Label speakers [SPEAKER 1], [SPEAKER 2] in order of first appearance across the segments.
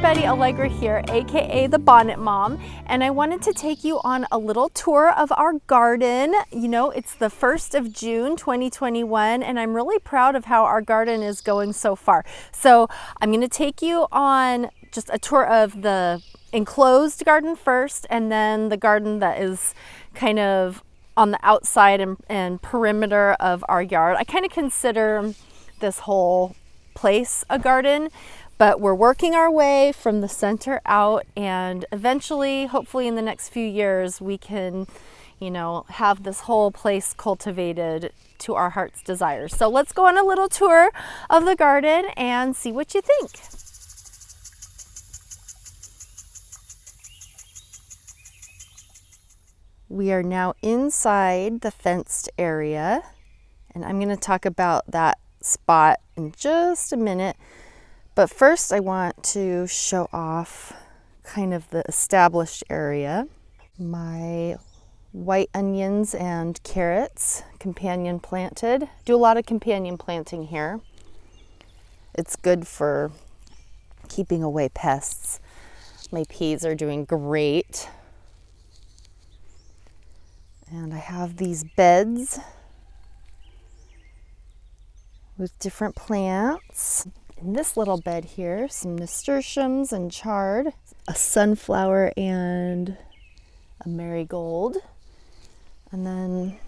[SPEAKER 1] everybody, Allegra here, aka the Bonnet Mom, and I wanted to take you on a little tour of our garden. You know, it's the 1st of June 2021 and I'm really proud of how our garden is going so far. So I'm going to take you on just a tour of the enclosed garden first, and then the garden that is kind of on the outside and perimeter of our yard. I kind of consider this whole place a garden, but we're working our way from the center out, and eventually, hopefully in the next few years, we can, you know, have this whole place cultivated to our heart's desires. So let's go on a little tour of the garden and see what you think. We are now inside the fenced area, and I'm going to talk about that spot in just a minute. But first I want to show off kind of the established area. My white onions and carrots, companion planted. Do a lot of companion planting here. It's good for keeping away pests. My peas are doing great. And I have these beds with different plants. In this little bed here, some nasturtiums and chard, a sunflower and a marigold. And then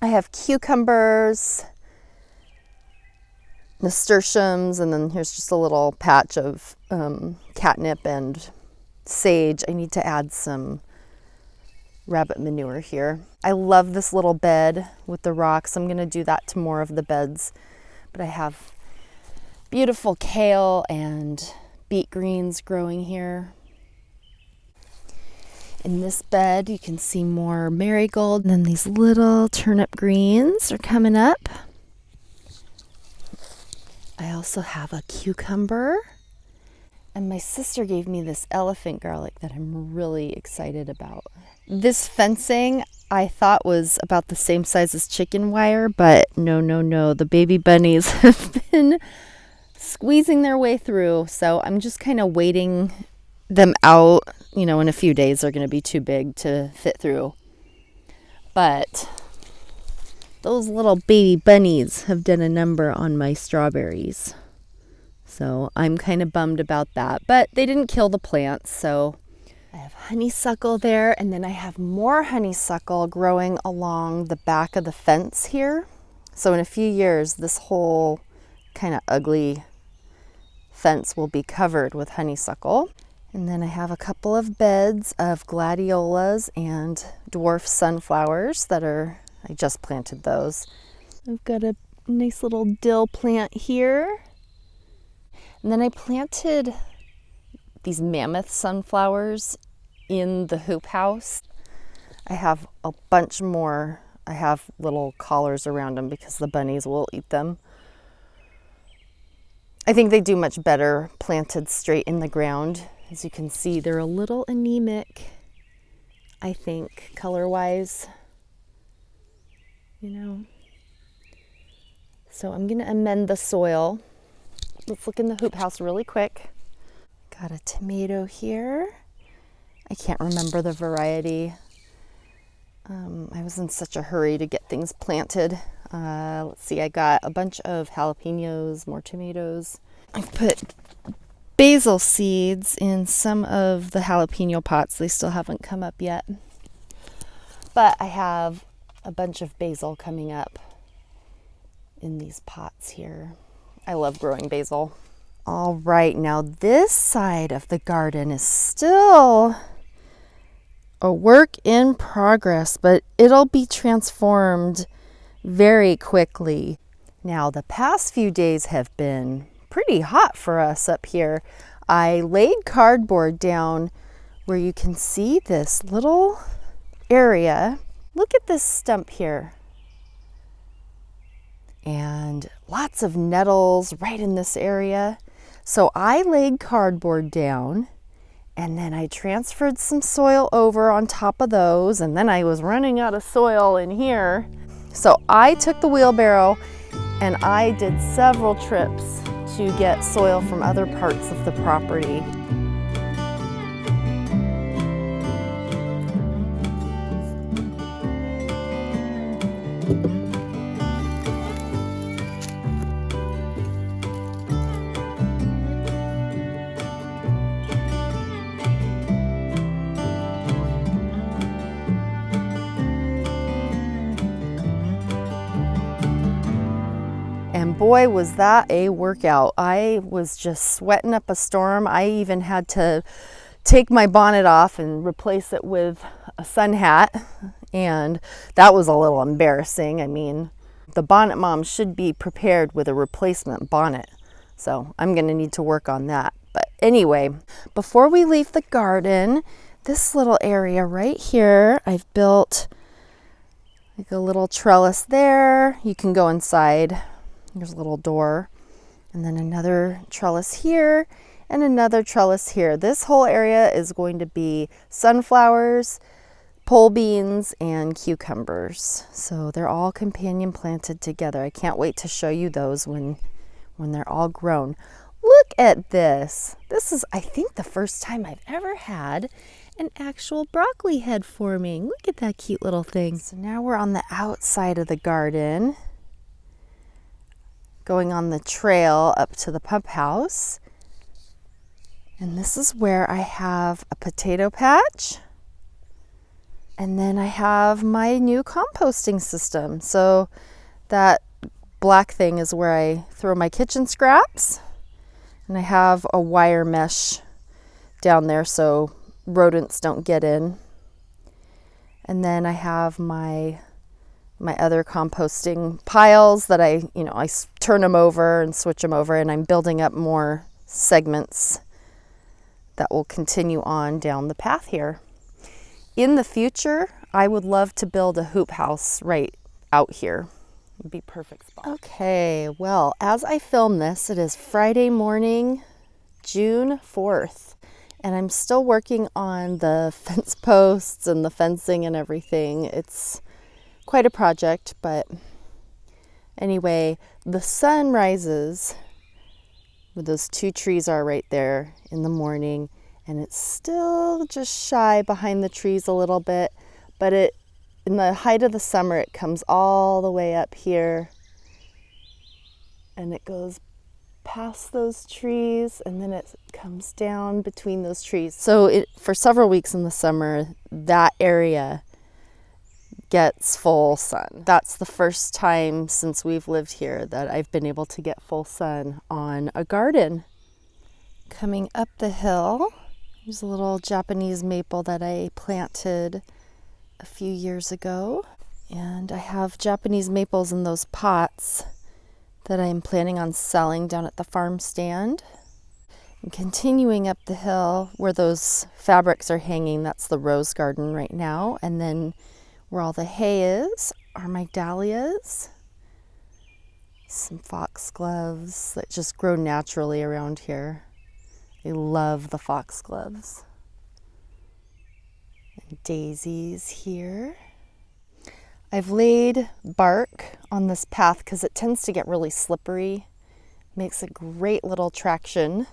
[SPEAKER 1] I have cucumbers, nasturtiums, and then here's just a little patch of catnip and sage. I need to add some rabbit manure here. I love this little bed with the rocks. I'm going to do that to more of the beds. But I have beautiful kale and beet greens growing here. In this bed you can see more marigold, and then these little turnip greens are coming up. I also have a cucumber, and my sister gave me this elephant garlic that I'm really excited about. This fencing I thought was about the same size as chicken wire, but no, the baby bunnies have been squeezing their way through, so I'm just kind of waiting them out. You know, in a few days they're going to be too big to fit through. But those little baby bunnies have done a number on my strawberries. So I'm kind of bummed about that, but they didn't kill the plants. So I have honeysuckle there, and then I have more honeysuckle growing along the back of the fence here. So in a few years, this whole kind of ugly fence will be covered with honeysuckle. And then I have a couple of beds of gladiolas and dwarf sunflowers I just planted those. I've got a nice little dill plant here. And then I planted these mammoth sunflowers in the hoop house. I have a bunch more. I have little collars around them because the bunnies will eat them. I think they do much better planted straight in the ground. As you can see, they're a little anemic, I think, color-wise, you know. So I'm going to amend the soil. Let's look in the hoop house really quick. Got a tomato here. I can't remember the variety. I was in such a hurry to get things planted. Let's see, I got a bunch of jalapenos, more tomatoes. I've put basil seeds in some of the jalapeno pots. They still haven't come up yet. But I have a bunch of basil coming up in these pots here. I love growing basil. All right, now this side of the garden is still a work in progress, but it'll be transformed very quickly. Now, the past few days have been pretty hot for us up here. I laid cardboard down where you can see this little area. Look at this stump here. And lots of nettles right in this area. So I laid cardboard down, and then I transferred some soil over on top of those, and then I was running out of soil in here. So I took the wheelbarrow and I did several trips to get soil from other parts of the property. And boy, was that a workout. I was just sweating up a storm. I even had to take my bonnet off and replace it with a sun hat. And that was a little embarrassing. I mean, the bonnet mom should be prepared with a replacement bonnet. So I'm gonna need to work on that. But anyway, before we leave the garden, this little area right here, I've built like a little trellis there. You can go inside. There's a little door, and then another trellis here and another trellis here. This whole area is going to be sunflowers, pole beans, and cucumbers. So they're all companion planted together. I can't wait to show you those when they're all grown. Look at this. This is, I think, the first time I've ever had an actual broccoli head forming. Look at that cute little thing. So now we're on the outside of the garden, going on the trail up to the pump house. And this is where I have a potato patch. And then I have my new composting system. So that black thing is where I throw my kitchen scraps. And I have a wire mesh down there so rodents don't get in. And then I have my other composting piles that I turn them over and switch them over, and I'm building up more segments that will continue on down the path here. In the future, I would love to build a hoop house right out here. It'd be a perfect spot. Okay, well, as I film this, it is Friday morning, June 4th, and I'm still working on the fence posts and the fencing and everything. It's quite a project, but anyway, the sun rises where those two trees are right there in the morning, and it's still just shy behind the trees a little bit, but in the height of the summer, it comes all the way up here, and it goes past those trees, and then it comes down between those trees. So for several weeks in the summer, that area gets full sun. That's the first time since we've lived here that I've been able to get full sun on a garden. Coming up the hill, there's a little Japanese maple that I planted a few years ago. And I have Japanese maples in those pots that I'm planning on selling down at the farm stand. And continuing up the hill where those fabrics are hanging, that's the rose garden right now. And then where all the hay is are my dahlias. Some foxgloves that just grow naturally around here. I love the foxgloves. And daisies here. I've laid bark on this path because it tends to get really slippery. Makes a great little traction.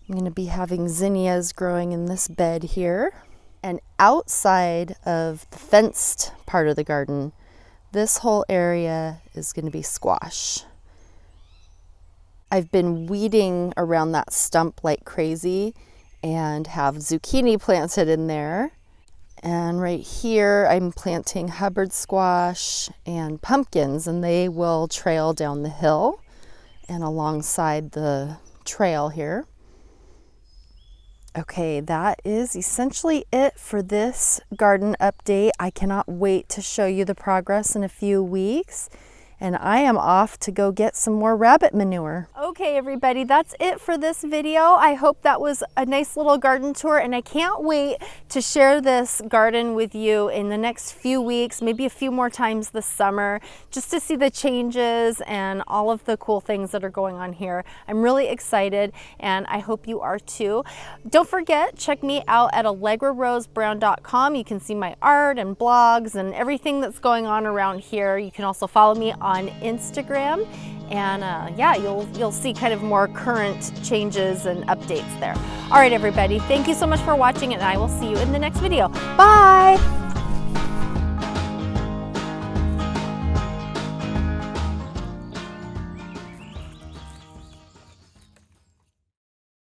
[SPEAKER 1] I'm going to be having zinnias growing in this bed here. And outside of the fenced part of the garden, this whole area is going to be squash. I've been weeding around that stump like crazy and have zucchini planted in there. And right here, I'm planting Hubbard squash and pumpkins, and they will trail down the hill and alongside the trail here. Okay, that is essentially it for this garden update. I cannot wait to show you the progress in a few weeks. and I am off to go get some more rabbit manure. Okay, everybody, that's it for this video. I hope that was a nice little garden tour, and I can't wait to share this garden with you in the next few weeks, maybe a few more times this summer, just to see the changes and all of the cool things that are going on here. I'm really excited, and I hope you are too. Don't forget, check me out at AllegraRoseBrown.com. You can see my art and blogs and everything that's going on around here. You can also follow me on Instagram, and yeah, you'll see kind of more current changes and updates there. All right, everybody, thank you so much for watching, and I will see you in the next video. Bye.